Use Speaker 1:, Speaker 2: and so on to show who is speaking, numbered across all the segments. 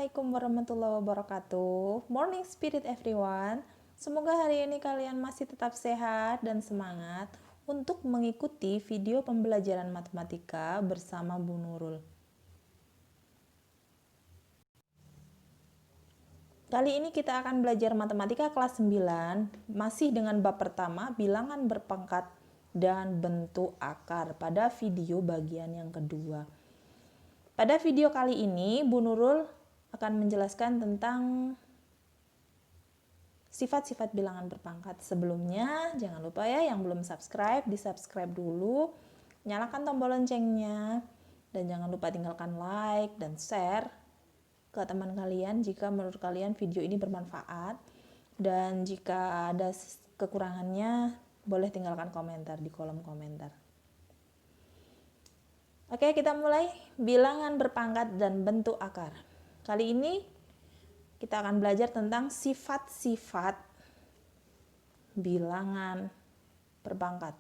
Speaker 1: Assalamualaikum warahmatullahi wabarakatuh. Morning spirit everyone. Semoga hari ini kalian masih tetap sehat dan semangat untuk mengikuti video pembelajaran matematika bersama Bu Nurul. Kali ini kita akan belajar matematika kelas 9, masih dengan bab pertama, bilangan berpangkat dan bentuk akar pada video bagian yang kedua. Pada video kali ini, Bu Nurul akan menjelaskan tentang sifat-sifat bilangan berpangkat. Sebelumnya, jangan lupa ya yang belum subscribe, di-subscribe dulu. Nyalakan tombol loncengnya. Dan jangan lupa tinggalkan like dan share ke teman kalian jika menurut kalian video ini bermanfaat. Dan jika ada kekurangannya, boleh tinggalkan komentar di kolom komentar. Oke, kita mulai bilangan berpangkat dan bentuk akar. Kali ini kita akan belajar tentang sifat-sifat bilangan berpangkat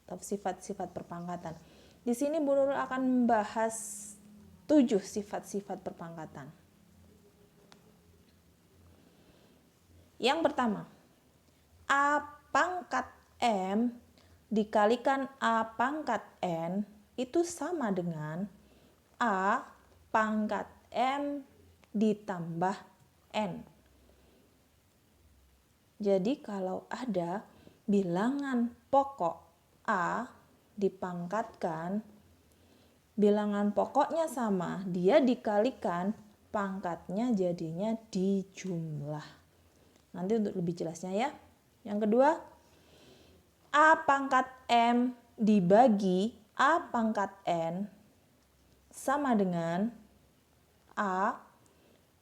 Speaker 1: atau sifat-sifat perpangkatan. Di sini Bu Nurul akan membahas 7 sifat-sifat perpangkatan. Yang pertama, A pangkat M dikalikan A pangkat N itu sama dengan A pangkat M ditambah N. Jadi kalau ada bilangan pokok A dipangkatkan, bilangan pokoknya sama, dia dikalikan, pangkatnya jadinya dijumlah. Nanti untuk lebih jelasnya ya. Yang kedua, A pangkat M dibagi A pangkat N sama dengan A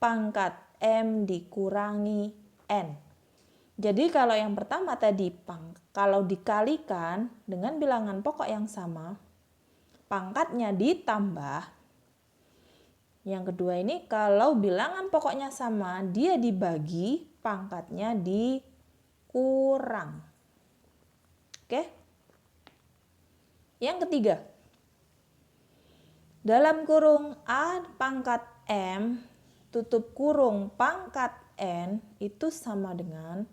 Speaker 1: pangkat M dikurangi N. Jadi kalau yang pertama tadi, kalau dikalikan dengan bilangan pokok yang sama, pangkatnya ditambah. Yang kedua ini, kalau bilangan pokoknya sama, dia dibagi, pangkatnya dikurang. Oke? Yang ketiga, dalam kurung A pangkat M tutup kurung pangkat N itu sama dengan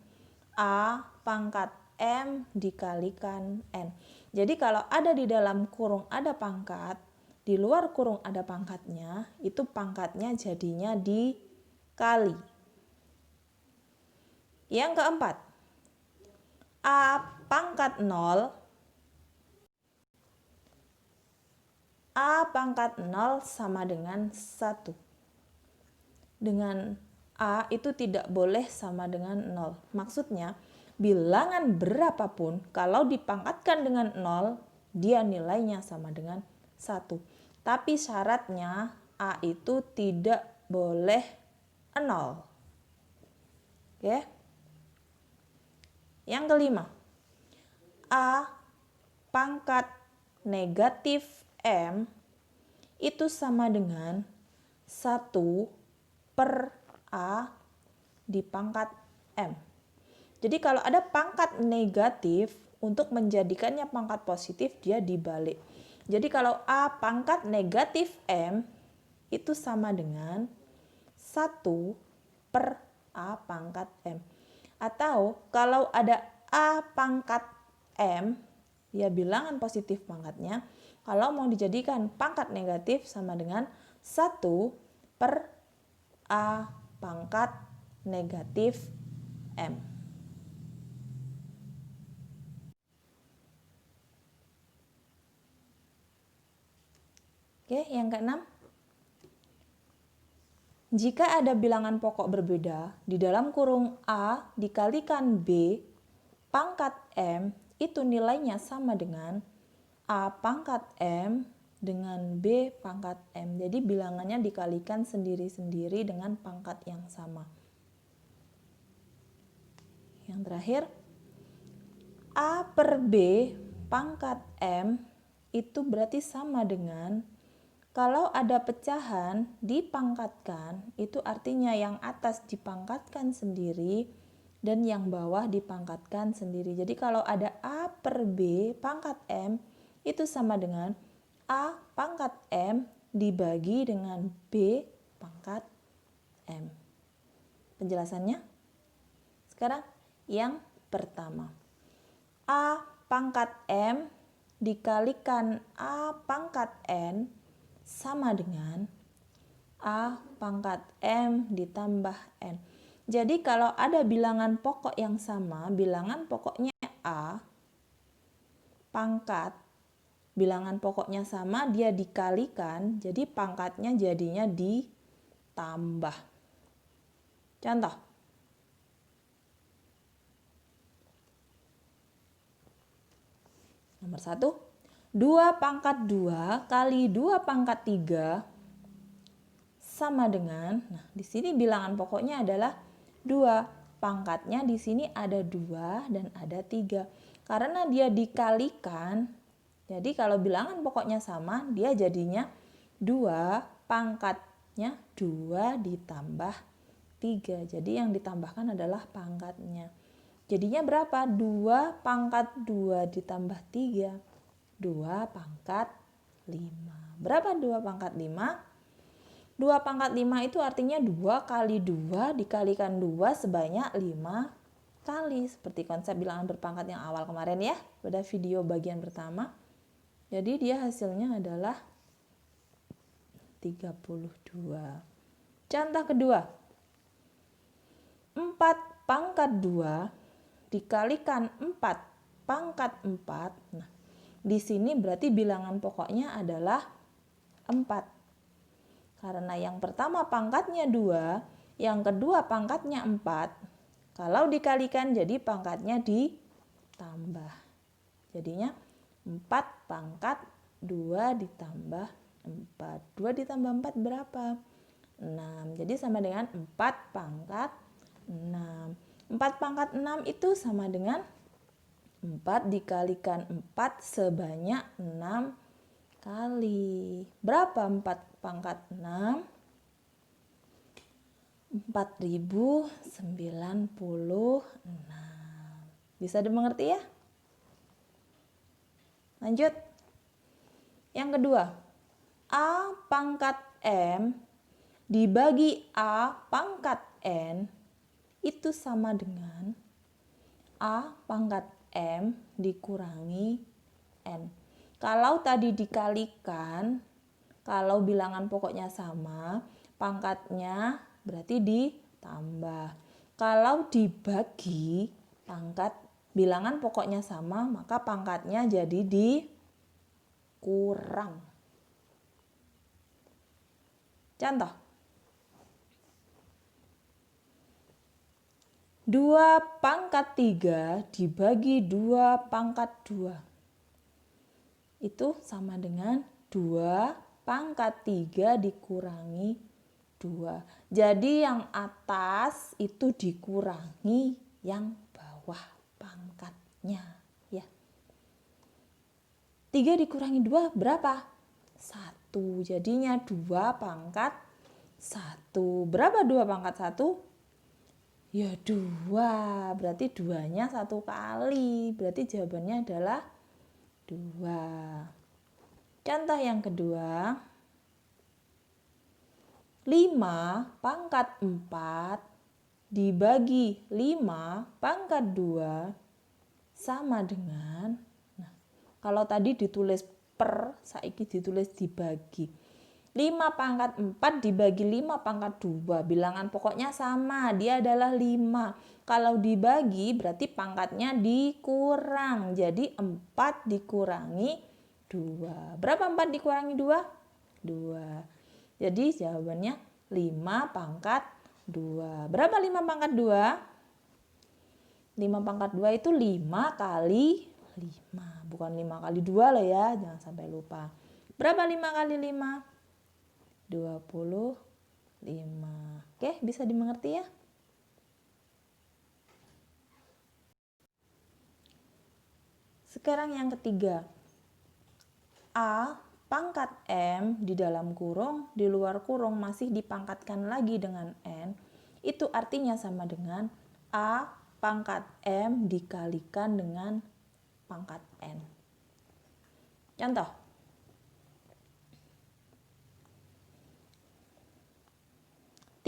Speaker 1: A pangkat M dikalikan N. Jadi kalau ada di dalam kurung ada pangkat, di luar kurung ada pangkatnya, itu pangkatnya jadinya dikali. Yang keempat, A pangkat 0 A pangkat 0 sama dengan 1. Dengan A itu tidak boleh sama dengan 0. Maksudnya, bilangan berapapun kalau dipangkatkan dengan 0, dia nilainya sama dengan 1. Tapi syaratnya A itu tidak boleh 0. Oke. Yang kelima, A pangkat negatif M itu sama dengan 1 per A dipangkat M. Jadi kalau ada pangkat negatif, untuk menjadikannya pangkat positif dia dibalik. Jadi kalau A pangkat negatif M itu sama dengan 1 per A pangkat M. Atau kalau ada A pangkat M, ya bilangan positif pangkatnya, kalau mau dijadikan pangkat negatif sama dengan 1 per A pangkat negatif M. Oke, yang keenam. Jika ada bilangan pokok berbeda, di dalam kurung A dikalikan B pangkat M, itu nilainya sama dengan A pangkat M dengan B pangkat M. Jadi bilangannya dikalikan sendiri-sendiri dengan pangkat yang sama. Yang terakhir, A per B pangkat M itu berarti sama dengan, kalau ada pecahan dipangkatkan, itu artinya yang atas dipangkatkan sendiri dan yang bawah dipangkatkan sendiri. Jadi kalau ada A per B pangkat M, itu sama dengan A pangkat M dibagi dengan B pangkat penjelasannya? Sekarang yang pertama. A pangkat M dikalikan A pangkat N sama dengan A pangkat M ditambah N. Jadi kalau ada bilangan pokok yang sama, bilangan pokoknya A, pangkat bilangan pokoknya sama, dia dikalikan, jadi pangkatnya jadinya ditambah. Contoh. Nomor 1, 2 pangkat 2 kali 2 pangkat 3 sama dengan, nah di sini bilangan pokoknya adalah 2. Pangkatnya di sini ada 2 dan ada 3. Karena dia dikalikan, jadi kalau bilangan pokoknya sama, dia jadinya 2, pangkatnya 2 ditambah 3. Jadi yang ditambahkan adalah pangkatnya. Jadinya berapa? 2 pangkat 2 ditambah 3. 2 pangkat 5. Berapa 2 pangkat 5? 2 pangkat 5 itu artinya 2 kali 2 dikalikan 2 sebanyak 5 kali. Seperti konsep bilangan berpangkat yang awal kemarin ya, pada video bagian pertama. Jadi dia hasilnya adalah 32. Contoh kedua. 4 pangkat 2 dikalikan 4 pangkat 4. Nah, di sini berarti bilangan pokoknya adalah 4. Karena yang pertama pangkatnya 2, yang kedua pangkatnya 4. Kalau dikalikan jadi pangkatnya ditambah. Jadinya 4 pangkat 2 ditambah 4. 2 ditambah 4 berapa? 6. Jadi sama dengan 4 pangkat 6. 4 pangkat 6 itu sama dengan 4 dikalikan 4 sebanyak 6 kali. Berapa 4 pangkat 6? 4096. Bisa dimengerti ya? Lanjut. Yang kedua. A pangkat M dibagi A pangkat N itu sama dengan A pangkat M dikurangi N. Kalau tadi dikalikan, kalau bilangan pokoknya sama, pangkatnya berarti ditambah. Kalau dibagi, pangkat bilangan pokoknya sama, maka pangkatnya jadi dikurang. Contoh. 2 pangkat 3 dibagi 2 pangkat 2. Itu sama dengan 2 pangkat 3 dikurangi 2. Jadi yang atas itu dikurangi yang bawah pangkatnya. Ya. 3 dikurangi 2 berapa? 1. Jadinya 2 pangkat 1. Berapa 2 pangkat 1? Ya 2, berarti 2-nya 1 kali. Berarti jawabannya adalah 2. Contoh yang kedua. 5 pangkat 4 dibagi 5 pangkat 2 sama dengan, nah kalau tadi ditulis per, saiki ditulis dibagi. 5 pangkat 4 dibagi 5 pangkat 2. Bilangan pokoknya sama, dia adalah 5. Kalau dibagi berarti pangkatnya dikurang. Jadi 4 dikurangi 2. Berapa 4 dikurangi 2? 2. Jadi jawabannya 5 pangkat 2. Berapa 5 pangkat 2? 5 pangkat 2 itu 5 kali 5. Bukan 5 kali 2 loh ya, jangan sampai lupa. Berapa 5 kali 5? 25. Oke, bisa dimengerti ya? Sekarang yang ketiga. A pangkat M di dalam kurung, di luar kurung masih dipangkatkan lagi dengan N. Itu artinya sama dengan A pangkat M dikalikan dengan pangkat N. Contoh.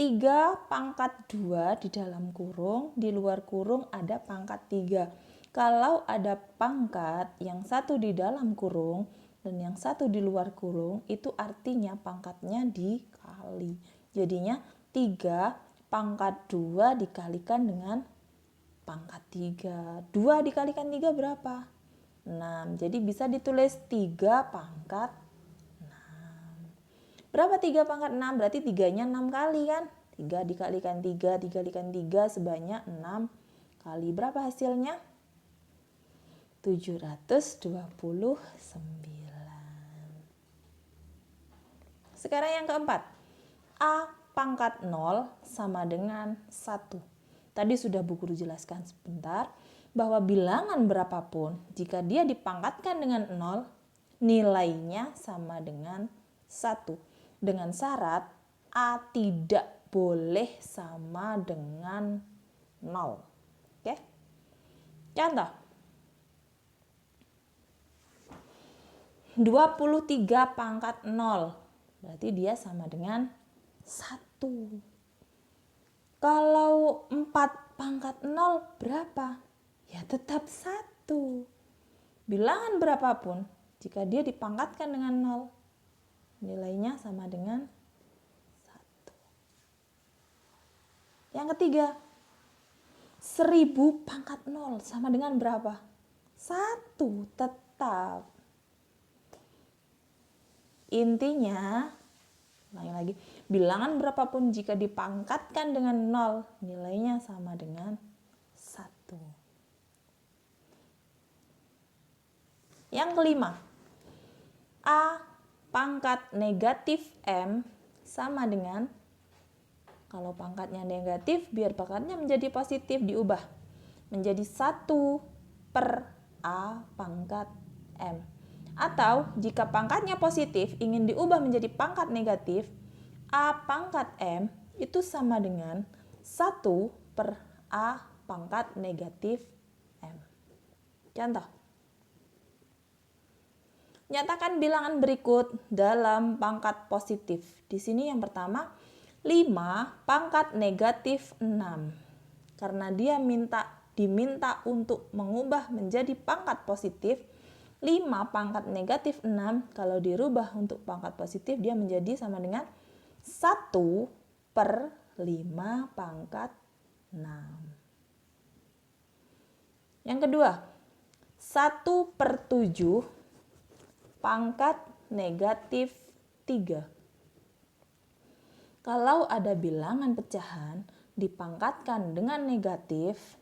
Speaker 1: 3 3 pangkat 2 di dalam kurung, di luar kurung ada pangkat 3. Kalau ada pangkat yang satu di dalam kurung dan yang satu di luar kurung, itu artinya pangkatnya dikali. Jadinya 3 pangkat 2 dikalikan dengan pangkat 3. 2 dikalikan 3 berapa? 6. Jadi bisa ditulis 3 pangkat 6. Berapa 3 pangkat 6? Berarti 3-nya 6 kali kan? 3 dikalikan 3 dikalikan 3 sebanyak 6 kali. Berapa hasilnya? 729. Sekarang yang keempat. A pangkat 0 sama dengan 1. Tadi sudah Bu Guru jelaskan sebentar bahwa bilangan berapapun jika dia dipangkatkan dengan 0, nilainya sama dengan 1. Dengan syarat A tidak boleh sama dengan 0. Oke? Contoh. 23 pangkat 0. Berarti dia sama dengan 1. Kalau 4 pangkat 0 berapa? Ya tetap 1. Bilangan berapapun, jika dia dipangkatkan dengan 0, nilainya sama dengan 1. Yang ketiga, 1000 pangkat 0 sama dengan berapa? 1 tetap. Intinya, ulangi lagi, bilangan berapapun jika dipangkatkan dengan 0, nilainya sama dengan 1. Yang kelima, A pangkat negatif M sama dengan, kalau pangkatnya negatif, biar pangkatnya menjadi positif diubah menjadi 1 per A pangkat M. Atau jika pangkatnya positif ingin diubah menjadi pangkat negatif, A pangkat M itu sama dengan 1 per A pangkat negatif M. Contoh. Nyatakan bilangan berikut dalam pangkat positif. Di sini yang pertama, 5 pangkat negatif 6. Karena dia diminta untuk mengubah menjadi pangkat positif, 5 pangkat negatif 6 kalau dirubah untuk pangkat positif dia menjadi sama dengan 1 per 5 pangkat 6. Yang kedua, 1 per 7 pangkat negatif 3. Kalau ada bilangan pecahan dipangkatkan dengan negatif,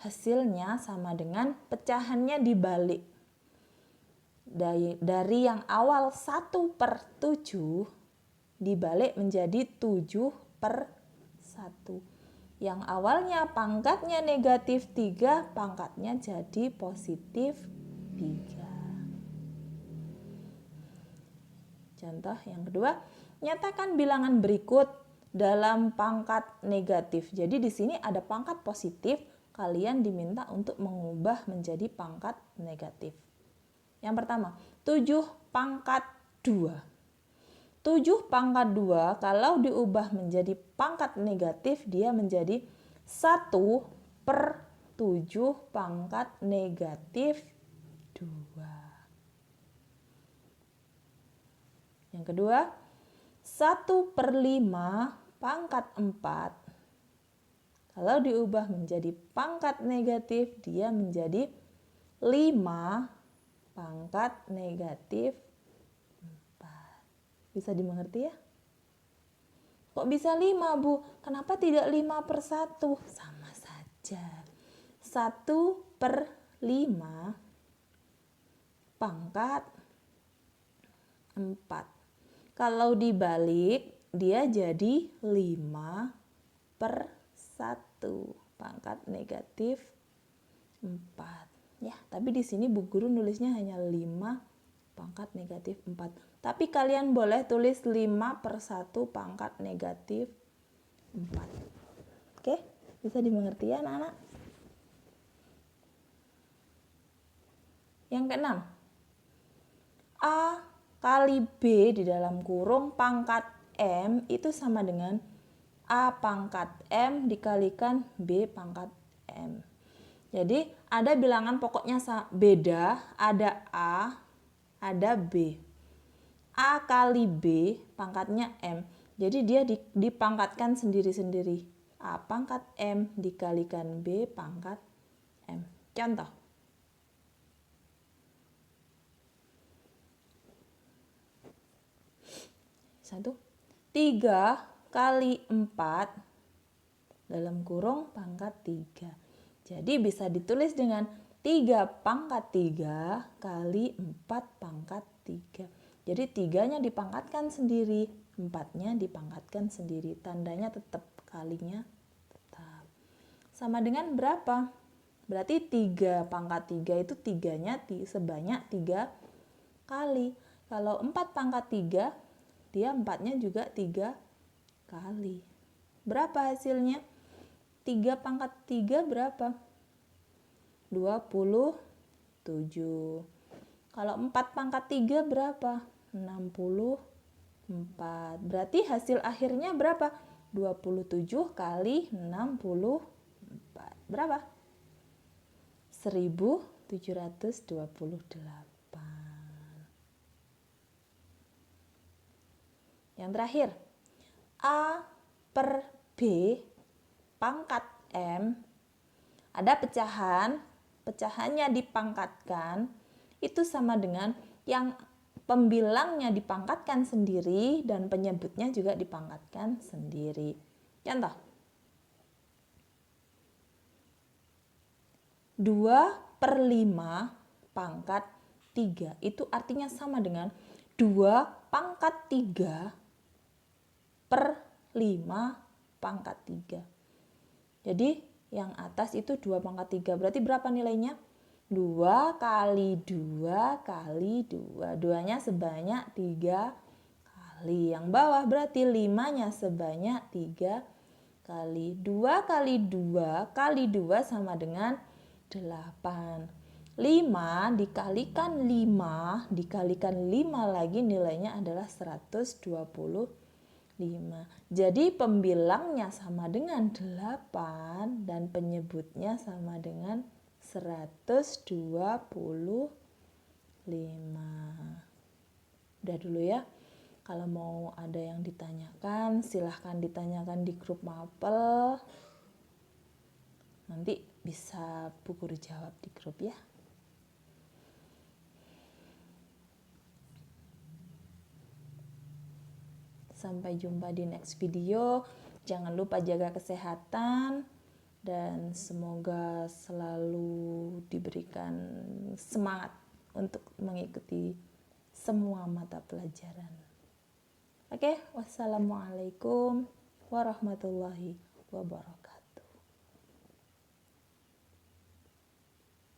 Speaker 1: hasilnya sama dengan pecahannya dibalik. Dari yang awal 1 per 7 dibalik menjadi 7 per 1. Yang awalnya pangkatnya negatif 3, pangkatnya jadi positif 3. Contoh yang kedua, nyatakan bilangan berikut dalam pangkat negatif. Jadi di sini ada pangkat positif, kalian diminta untuk mengubah menjadi pangkat negatif. Yang pertama, 7 pangkat 2. 7 pangkat 2 kalau diubah menjadi pangkat negatif, dia menjadi 1 per 7 pangkat negatif 2. Yang kedua, 1 per 5 pangkat 4. Kalau diubah menjadi pangkat negatif, dia menjadi 5 pangkat negatif 4. Bisa dimengerti ya? Kok bisa 5, Bu? Kenapa tidak 5 per 1? Sama saja. 1 per 5 pangkat 4. Kalau dibalik, dia jadi 5 per 1 pangkat negatif 4. Ya, tapi di sini Bu Guru nulisnya hanya 5 pangkat negatif 4. Tapi kalian boleh tulis 5 per 1 pangkat negatif 4. Oke, bisa dimengerti ya anak-anak? Yang keenam, A kali B di dalam kurung pangkat M itu sama dengan A pangkat M dikalikan B pangkat M. Jadi ada bilangan pokoknya beda, ada A, ada B. A kali B pangkatnya M. Jadi dia dipangkatkan sendiri-sendiri. A pangkat M dikalikan B pangkat M. Contoh. Satu. 3 kali 4 dalam kurung pangkat 3. Jadi bisa ditulis dengan 3 pangkat 3 kali 4 pangkat 3. Jadi 3-nya dipangkatkan sendiri, 4-nya dipangkatkan sendiri. Tandanya tetap, kalinya tetap. Sama dengan berapa? Berarti 3 pangkat 3 itu 3-nya sebanyak 3 kali. Kalau 4 pangkat 3, dia 4-nya juga 3 kali. Berapa hasilnya? 3 pangkat 3 berapa? 27. Kalau 4 pangkat 3 berapa? 64. Berarti hasil akhirnya berapa? 27 kali 64. Berapa? 1728. Yang terakhir, A per B pangkat M, ada pecahannya dipangkatkan, itu sama dengan yang pembilangnya dipangkatkan sendiri dan penyebutnya juga dipangkatkan sendiri. Contoh, 2/5 pangkat 3 itu artinya sama dengan 2 pangkat 3 per 5 pangkat 3. Jadi yang atas itu 2 pangkat 3. Berarti berapa nilainya? 2 kali 2 kali 2. 2-nya sebanyak 3 kali. Yang bawah berarti 5-nya sebanyak 3 kali. 2 kali 2 kali 2 sama dengan 8. 5 dikalikan 5 dikalikan 5 lagi nilainya adalah 125. Jadi pembilangnya sama dengan 8 dan penyebutnya sama dengan 125. Udah dulu ya. Kalau mau ada yang ditanyakan, silahkan ditanyakan di grup Mapel. Nanti bisa Bu Guru jawab di grup ya. Sampai jumpa di next video. Jangan lupa jaga kesehatan dan semoga selalu diberikan semangat untuk mengikuti semua mata pelajaran. Oke, wassalamualaikum warahmatullahi wabarakatuh.